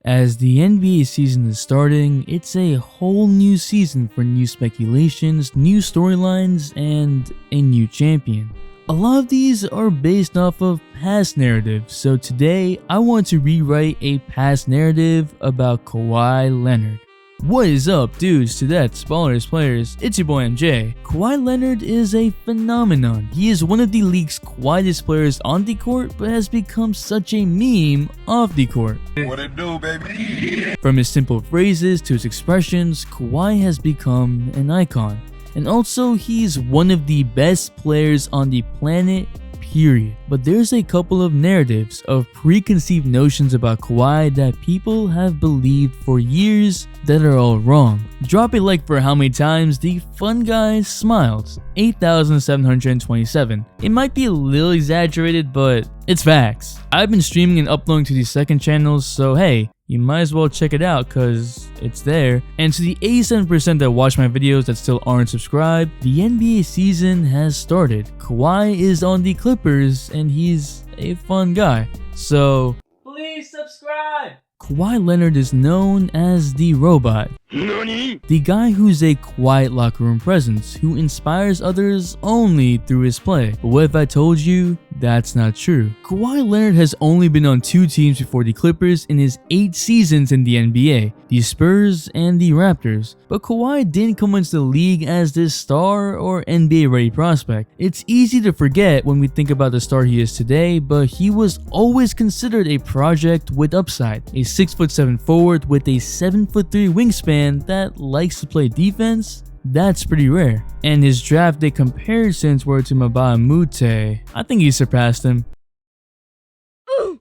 As the NBA season is starting, it's a whole new season for new speculations, new storylines, and a new champion. A lot of these are based off of past narratives, so today I want to rewrite a past narrative about Kawhi Leonard. What is up, dudes, Tudettes, ballers, players, it's your boy MJ. Kawhi Leonard is a phenomenon. He is one of the league's quietest players on the court, but has become such a meme off the court. What it do, baby? From his simple phrases to his expressions, Kawhi has become an icon. And also, he's one of the best players on the planet, period. But there's a couple of narratives of preconceived notions about Kawhi that people have believed for years that are all wrong. Drop a like for how many times the fun guy smiled. 8,727. It might be a little exaggerated, but it's facts. I've been streaming and uploading to these second channels, so hey, you might as well check it out cause it's there. And to the 87% that watch my videos that still aren't subscribed, the NBA season has started. Kawhi is on the Clippers and he's a fun guy. So please subscribe! Kawhi Leonard is known as the Robot. Nani? The guy who's a quiet locker room presence, who inspires others only through his play. But what if I told you that's not true? Kawhi Leonard has only been on two teams before the Clippers in his 8 seasons in the NBA, the Spurs and the Raptors. But Kawhi didn't come into the league as this star or NBA ready prospect. It's easy to forget when we think about the star he is today, but he was always considered a project with upside, a 6'7" forward with a 7'3" wingspan that likes to play defense. That's pretty rare. And his draft day comparisons were to Mbah a Moute. I think he surpassed him.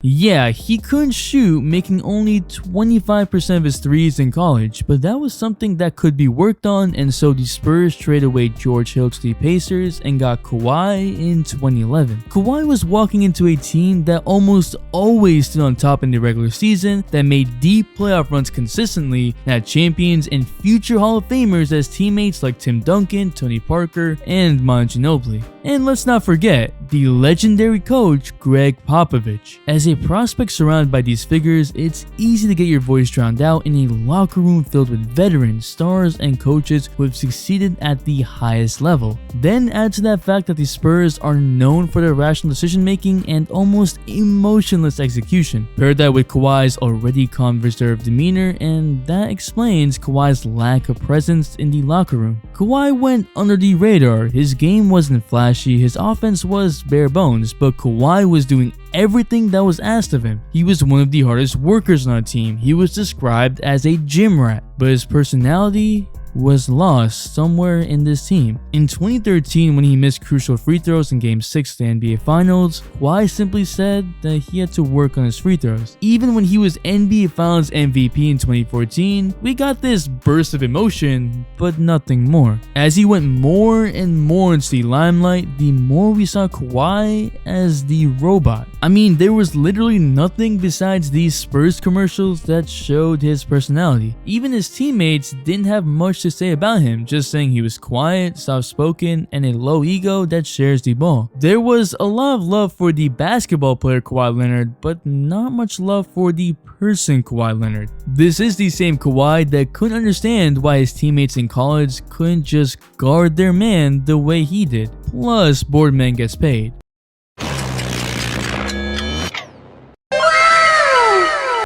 Yeah, he couldn't shoot, making only 25% of his threes in college, but that was something that could be worked on, and so the Spurs traded away George Hill to the Pacers and got Kawhi in 2011. Kawhi was walking into a team that almost always stood on top in the regular season, that made deep playoff runs consistently, and had champions and future Hall of Famers as teammates like Tim Duncan, Tony Parker, and Manu Ginobili. And let's not forget the legendary coach Greg Popovich. As a prospect surrounded by these figures, it's easy to get your voice drowned out in a locker room filled with veterans, stars, and coaches who have succeeded at the highest level. Then add to that fact that the Spurs are known for their rational decision making and almost emotionless execution. Pair that with Kawhi's already calm, reserved demeanor, and that explains Kawhi's lack of presence in the locker room. Kawhi went under the radar. His game wasn't flashy, his offense was bare bones, but Kawhi was doing everything that was asked of him. He was one of the hardest workers on a team. He was described as a gym rat, but his personality was lost somewhere in this team. In 2013, when he missed crucial free throws in Game 6 of the NBA Finals, Kawhi simply said that he had to work on his free throws. Even when he was NBA Finals MVP in 2014, we got this burst of emotion, but nothing more. As he went more and more into the limelight, the more we saw Kawhi as the Robot. I mean, there was literally nothing besides these Spurs commercials that showed his personality. Even his teammates didn't have much to say about him, just saying he was quiet, soft-spoken, and a low ego that shares the ball. There was a lot of love for the basketball player Kawhi Leonard, but not much love for the person Kawhi Leonard. This is the same Kawhi that couldn't understand why his teammates in college couldn't just guard their man the way he did. Plus, Boardman gets paid.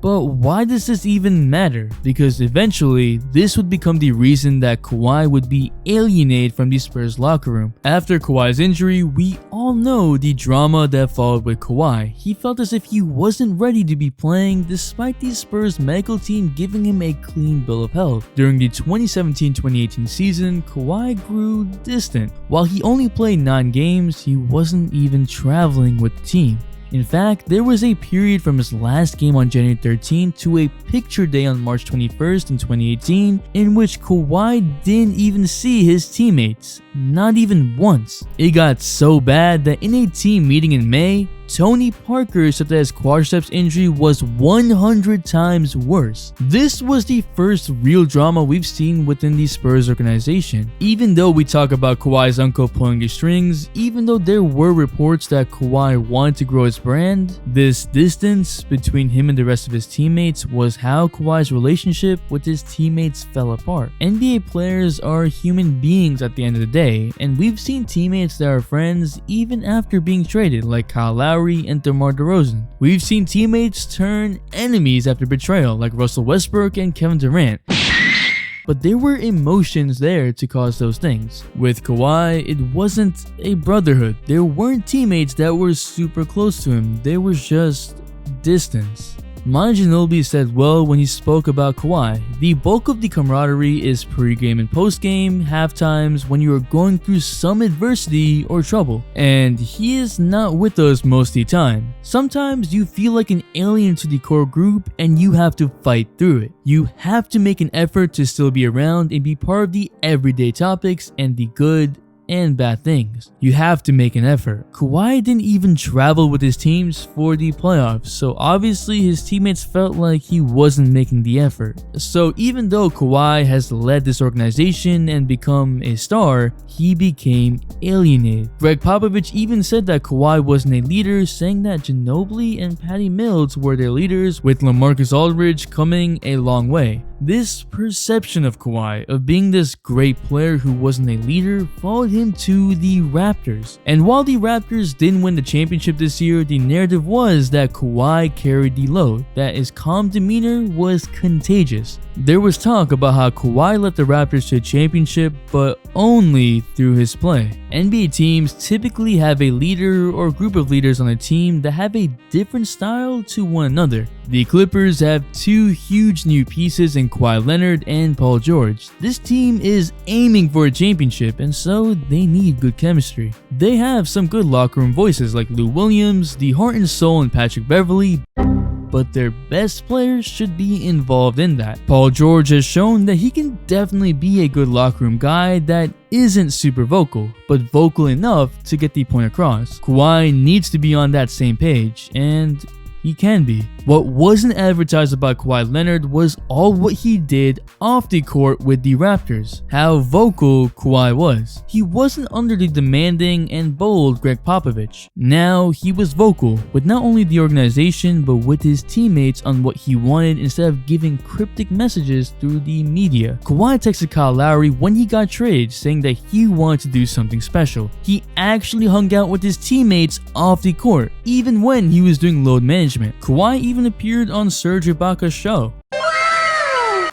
But why does this even matter? Because eventually, this would become the reason that Kawhi would be alienated from the Spurs locker room. After Kawhi's injury, we all know the drama that followed with Kawhi. He felt as if he wasn't ready to be playing despite the Spurs medical team giving him a clean bill of health. During the 2017-2018 season, Kawhi grew distant. While he only played 9 games, he wasn't even traveling with the team. In fact, there was a period from his last game on January 13 to a picture day on March 21st in 2018 in which Kawhi didn't even see his teammates, not even once. It got so bad that in a team meeting in May, Tony Parker said that his quadriceps injury was 100 times worse. This was the first real drama we've seen within the Spurs organization. Even though we talk about Kawhi's uncle pulling his strings, even though there were reports that Kawhi wanted to grow his brand, this distance between him and the rest of his teammates was how Kawhi's relationship with his teammates fell apart. NBA players are human beings at the end of the day, and we've seen teammates that are friends even after being traded, like Kyle Lowry and DeMar DeRozan. We've seen teammates turn enemies after betrayal, like Russell Westbrook and Kevin Durant. But there were emotions there to cause those things. With Kawhi, it wasn't a brotherhood. There weren't teammates that were super close to him. There was just distance. Manu Ginobili said well when he spoke about Kawhi, the bulk of the camaraderie is pre-game and post-game, halftimes, when you are going through some adversity or trouble, and he is not with us most of the time. Sometimes you feel like an alien to the core group and you have to fight through it. You have to make an effort to still be around and be part of the everyday topics and the good and bad things. You have to make an effort. Kawhi didn't even travel with his teams for the playoffs, so obviously his teammates felt like he wasn't making the effort. So even though Kawhi has led this organization and become a star, he became alienated. Greg Popovich even said that Kawhi wasn't a leader, saying that Ginobili and Patty Mills were their leaders, with LaMarcus Aldridge coming a long way. This perception of Kawhi, of being this great player who wasn't a leader, followed him to the Raptors. And while the Raptors didn't win the championship this year, the narrative was that Kawhi carried the load, that his calm demeanor was contagious. There was talk about how Kawhi led the Raptors to a championship, but only through his play. NBA teams typically have a leader or group of leaders on a team that have a different style to one another. The Clippers have two huge new pieces in Kawhi Leonard and Paul George. This team is aiming for a championship, and so they need good chemistry. They have some good locker room voices like Lou Williams, the heart and soul in Patrick Beverley, but their best players should be involved in that. Paul George has shown that he can definitely be a good locker room guy that isn't super vocal, but vocal enough to get the point across. Kawhi needs to be on that same page, and he can be. What wasn't advertised about Kawhi Leonard was all what he did off the court with the Raptors. How vocal Kawhi was. He wasn't under the demanding and bold Greg Popovich. Now he was vocal with not only the organization but with his teammates on what he wanted instead of giving cryptic messages through the media. Kawhi texted Kyle Lowry when he got traded saying that he wanted to do something special. He actually hung out with his teammates off the court, even when he was doing load management. Kawhi even appeared on Serge Ibaka's show.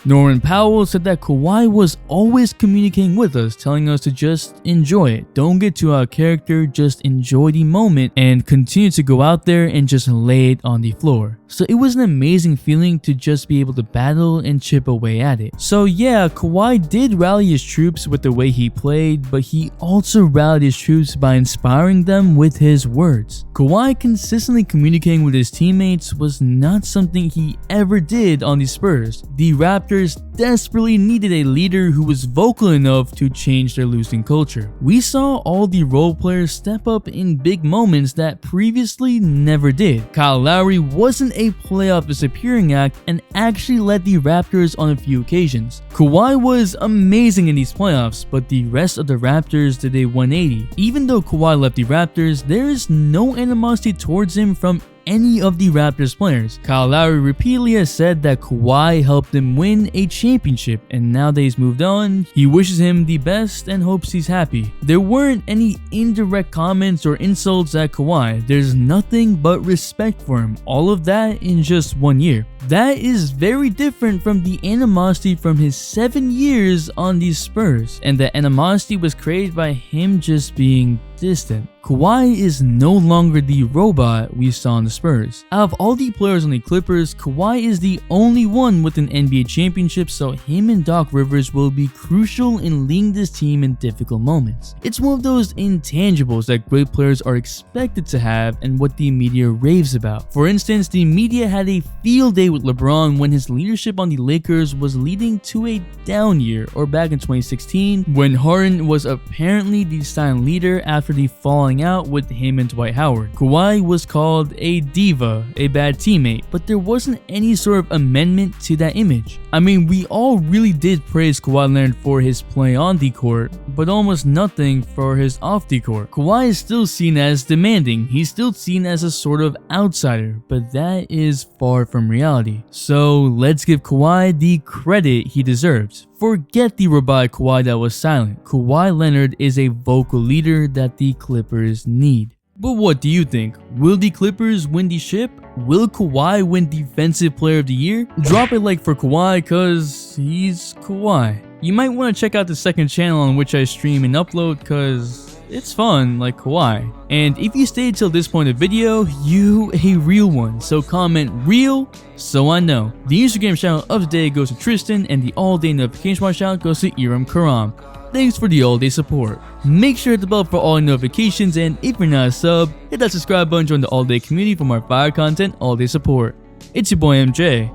Norman Powell said that Kawhi was always communicating with us, telling us to just enjoy it. Don't get too out of character, just enjoy the moment and continue to go out there and just lay it on the floor. So it was an amazing feeling to just be able to battle and chip away at it. So yeah, Kawhi did rally his troops with the way he played, but he also rallied his troops by inspiring them with his words. Kawhi consistently communicating with his teammates was not something he ever did on the Spurs. The Raptors desperately needed a leader who was vocal enough to change their losing culture. We saw all the role players step up in big moments that previously never did. Kyle Lowry wasn't a playoff disappearing act and actually led the Raptors on a few occasions. Kawhi was amazing in these playoffs, but the rest of the Raptors did a 180. Even though Kawhi left the Raptors, there is no animosity towards him from any of the Raptors players. Kyle Lowry repeatedly has said that Kawhi helped him win a championship, and now that he's moved on, he wishes him the best and hopes he's happy. There weren't any indirect comments or insults at Kawhi. There's nothing but respect for him. All of that in just 1 year. That is very different from the animosity from his 7 years on the Spurs, and the animosity was created by him just being distant. Kawhi is no longer the robot we saw in the Spurs. Out of all the players on the Clippers, Kawhi is the only one with an NBA championship, so him and Doc Rivers will be crucial in leading this team in difficult moments. It's one of those intangibles that great players are expected to have and what the media raves about. For instance, the media had a field day with LeBron when his leadership on the Lakers was leading to a down year, or back in 2016 when Harden was apparently the silent leader after after the falling out with him and Dwight Howard. Kawhi was called a diva, a bad teammate, but there wasn't any sort of amendment to that image. I mean, we all really did praise Kawhi Leonard for his play on the court, but almost nothing for his off the court. Kawhi is still seen as demanding, he's still seen as a sort of outsider, but that is far from reality. So let's give Kawhi the credit he deserves. Forget the robotic Kawhi that was silent. Kawhi Leonard is a vocal leader that the Clippers need. But what do you think? Will the Clippers win the ship? Will Kawhi win Defensive Player of the Year? Drop a like for Kawhi cause he's Kawhi. You might want to check out the second channel on which I stream and upload cause it's fun like Kawhi. And if you stayed till this point of the video, you a real one. So comment real so I know. The Instagram shout out of the day goes to Tristan and the all day notification bar shout out goes to Iram Karam. Thanks for the all day support. Make sure to hit the bell for all notifications, and if you're not a sub, hit that subscribe button, join the all day community for more fire content, all day support. It's your boy MJ.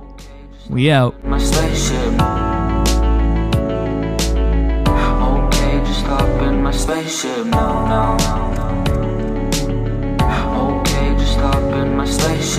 We out. My spaceship. Okay, just hop in my spaceship. No, no, no. Okay, just hop in my spaceship.